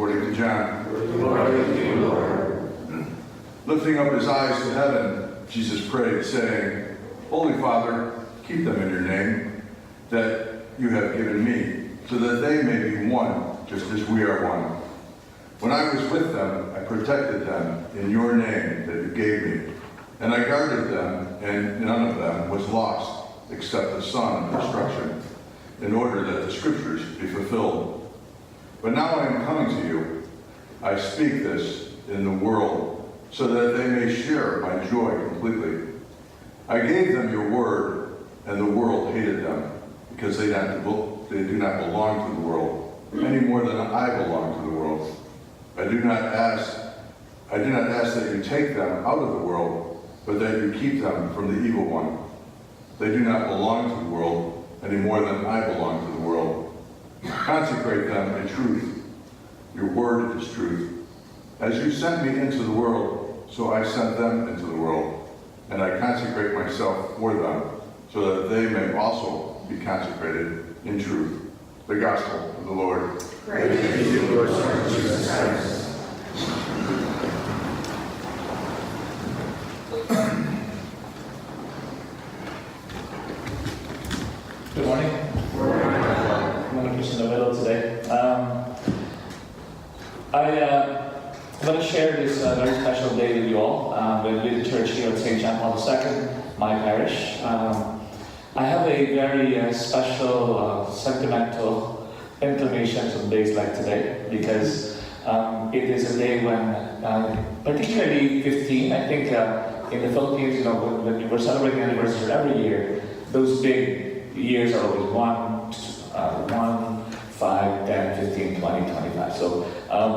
according to John. Glory to you, Lord. Lifting up his eyes to heaven, Jesus prayed, saying, Holy Father, keep them in your name, that you have given me, so that they may be one, just as we are one. When I was with them, I protected them in your name that you gave me, and I guarded them, and none of them was lost, except the son of destruction, in order that the scriptures be fulfilled. But now I am coming to you. I speak this in the world, so that they may share my joy completely. I gave them your word, and the world hated them, because they do not belong to the world, any more than I belong to the world. I do not ask that you take them out of the world, but that you keep them from the evil one. They do not belong to the world any more than I belong to the world. Consecrate them in truth. Your word is truth. As you sent me into the world, so I sent them into the world, and I consecrate myself for them, so that they may also be consecrated in truth. The Gospel of the Lord. Praise to you, Lord Jesus Christ. Good morning. I'm going to preach in the middle today. I'm going to share this very special day with you all, with the church here at St. John Paul II, my parish. I have a very special, sentimental inclination to days like today, because it is a day when, particularly 15, I think in the Philippines, when we're celebrating anniversaries every year, those big years are always 1, 5, 10, 15, 20, 25. So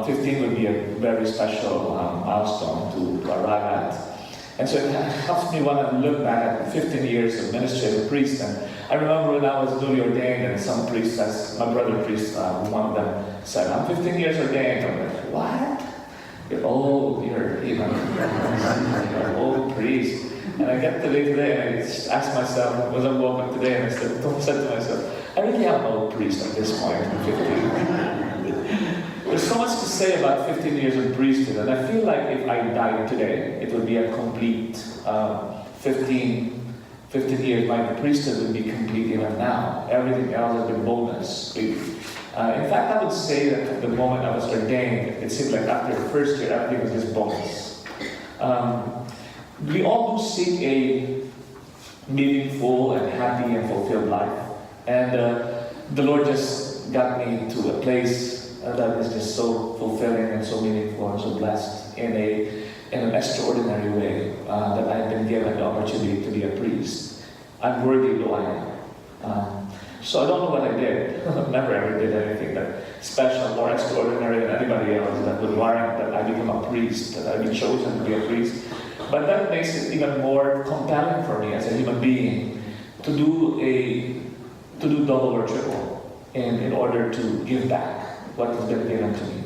15 would be a very special milestone to arrive at. And so it helps me when I look back at 15 years of ministry as a priest. And I remember when I was newly ordained, and some priests, as my brother priest, one of them said, I'm 15 years ordained. I'm like, what? You're old, you're an old priest. And I get to today, and I just asked myself, was I woke up today, and I said to myself, I really am an old priest at this point, I'm 15. There's so much to say about 15 years of priesthood, and I feel like if I died today, it would be a complete 15 years. My priesthood would be complete even now. Everything else has been bonus. In fact, I would say that at the moment I was ordained, it seemed like after the first year, everything was just bonus. We all do seek a meaningful and happy and fulfilled life. And the Lord just got me to a place that is just so fulfilling and so meaningful and so blessed in an extraordinary way, that I've been given the opportunity to be a priest. I'm worthy though I am. So I don't know what I did. Never ever did anything that special or extraordinary than anybody else that would warrant that I become a priest, that I be chosen to be a priest. But that makes it even more compelling for me as a human being to do double or triple in order to give back what has been given to me.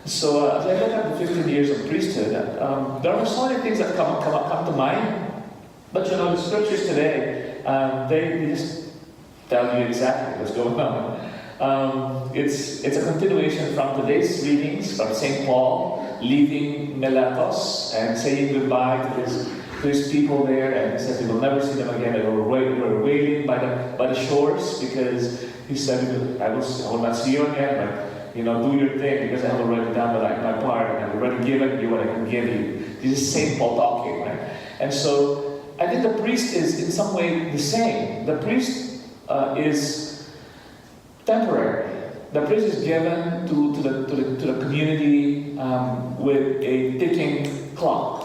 So as I look at the 15 years of priesthood, there are so many things that come to mind. But the scriptures today, they just tell you exactly what's going on. It's a continuation from today's readings from St. Paul leaving Miletus and saying goodbye to his people there, and he said he will never see them again. They were waiting by the shores, because he said, I will not see you again, but do your thing, because I have already done my part, and I've already given you what I can give you. This is St. Paul talking, right? And so I think the priest is in some way the same. The priest is temporary. The priest is given to the community with a ticking clock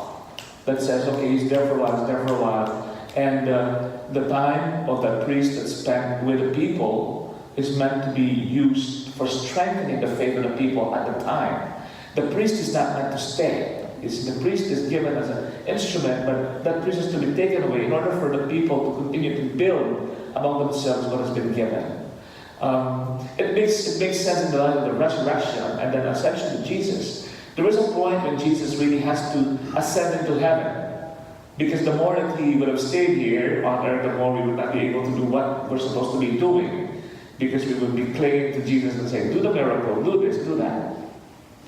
that says, okay, he's there for a while, and the time of that priest that's spent with the people is meant to be used for strengthening the faith of the people at the time. The priest is not meant to stay. The priest is given as an instrument, but that priest is to be taken away in order for the people to continue to build among themselves what has been given. It makes sense in the light of the resurrection and then ascension of Jesus. There is a point when Jesus really has to ascend into heaven, because the more that he would have stayed here on earth, the more we would not be able to do what we're supposed to be doing, because we would be clinging to Jesus and saying, do the miracle, do this, do that.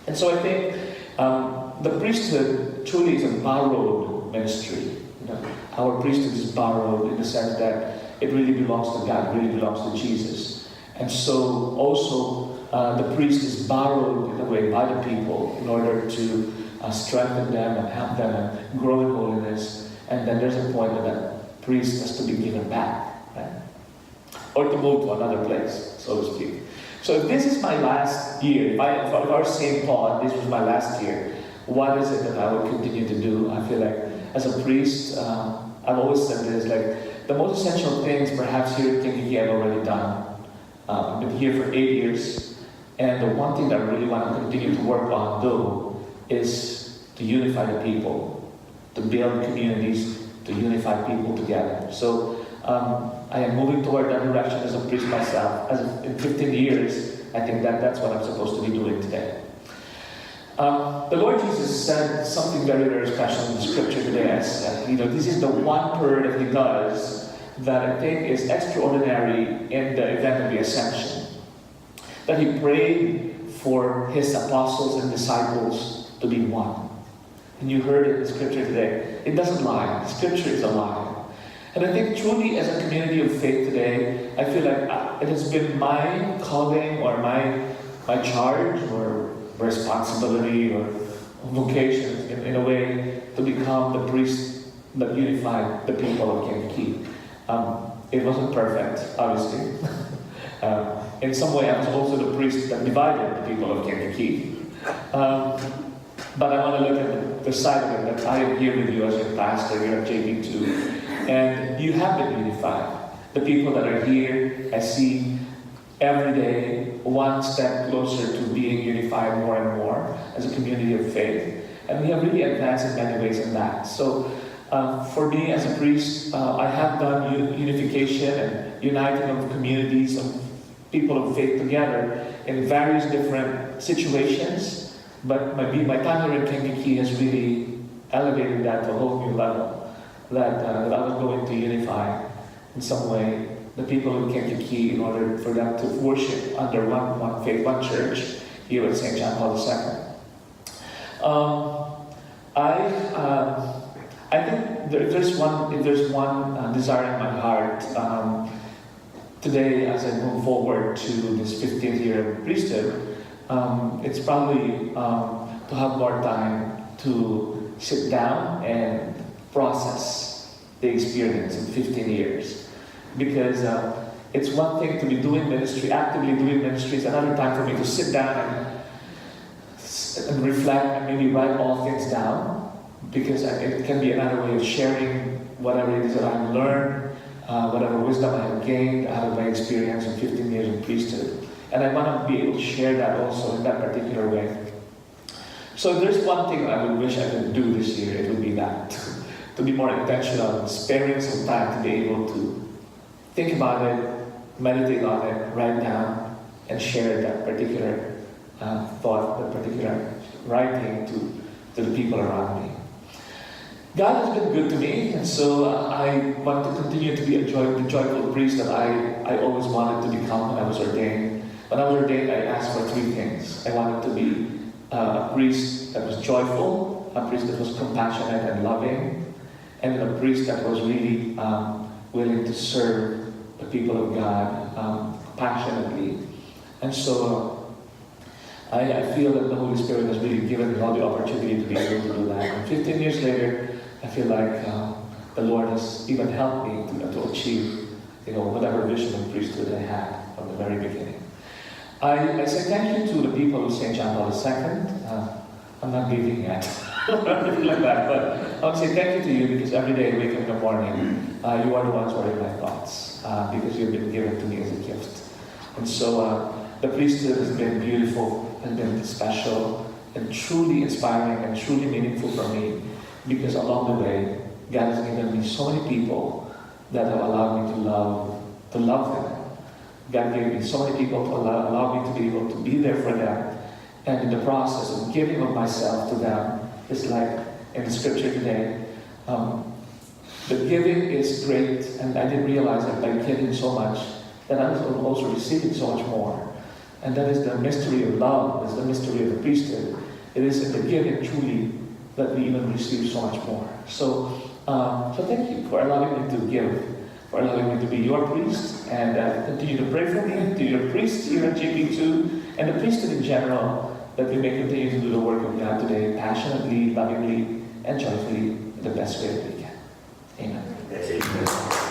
And so I think the priesthood truly is a borrowed ministry. Our priesthood is borrowed in the sense that it really belongs to God, really belongs to Jesus. And so also the priest is borrowed in a way by the people in order to strengthen them and help them and grow in holiness. And then there's a point that priest has to be given back, right? Or to move to another place, so to speak. So if this is my last year, if I were St. Paul and this was my last year, what is it that I will continue to do? I feel like as a priest, I've always said this, like the most essential things perhaps here at Kankakee I've already done. I've been here for 8 years, and the one thing that I really want to continue to work on though is to unify the people, to build communities, to unify people together. So I am moving toward that direction as a priest myself. In 15 years, I think that's what I'm supposed to be doing today. The Lord Jesus said something very, very special in the scripture today. This is the one prayer that He does that I think is extraordinary in the event of the Ascension. That He prayed for His apostles and disciples to be one. And you heard it in the scripture today. It doesn't lie. The scripture is alive. And I think truly as a community of faith today, I feel like it has been my calling or my charge or responsibility or vocation in a way to become the priest that unified the people of Kankakee. It wasn't perfect, obviously. In some way I was also the priest that divided the people of Kankakee. But I want to look at the side of it, that I am here with you as your pastor here at JP2. And you have been unified. The people that are here, I see every day one step closer to being unified more and more as a community of faith. And we have really advanced in many ways in that. So for me as a priest, I have done unification and uniting of communities of people of faith together in various different situations. But my time here in Kankakee has really elevated that to a whole new level. That I was going to unify in some way the people of Kankakee in order for them to worship under one faith, one church here at St. John Paul II. I think if there's one desire in my heart today as I move forward to this 15th year of priesthood, it's probably to have more time to sit down and process the experience in 15 years. Because it's one thing to be doing ministry, actively doing ministry. It's another time for me to sit down and reflect and maybe write all things down. Because it can be another way of sharing whatever it is that I've learned, whatever wisdom I have gained out of my experience in 15 years in priesthood. And I want to be able to share that also in that particular way. So if there's one thing I would wish I could do this year, it would be that. To be more intentional and sparing some time to be able to think about it, meditate on it, write down, and share that particular thought, that particular writing to the people around me. God has been good to me, and so I want to continue to be the joyful priest that I always wanted to become when I was ordained. When I was ordained, I asked for 3 things. I wanted to be a priest that was joyful, a priest that was compassionate and loving, and a priest that was really willing to serve the people of God passionately. And so I feel that the Holy Spirit has really given me all the opportunity to be able to do that. And 15 years later, I feel like the Lord has even helped me to achieve whatever vision of priesthood I had from the very beginning. I say thank you to the people of St. John Paul II. I'm not leaving yet. like that, but I would say thank you to you because every day I wake up in the morning, you are the ones who are in my thoughts because you've been given to me as a gift. And so the priesthood has been beautiful, has been special, and truly inspiring and truly meaningful for me because along the way, God has given me so many people that have allowed me to love them. God gave me so many people to allow me to be able to be there for them. And in the process of giving of myself to them, it's like in the scripture today, the giving is great, and I didn't realize that by giving so much, that I was also receiving so much more. And that is the mystery of love, it's the mystery of the priesthood. It is in the giving truly that we even receive so much more. So thank you for allowing me to give, for allowing me to be your priest, and continue to pray for me, to your priest here at JP2, and the priesthood in general, that we may continue to do the work of God today passionately, lovingly, and joyfully in the best way that we can. Amen. Amen.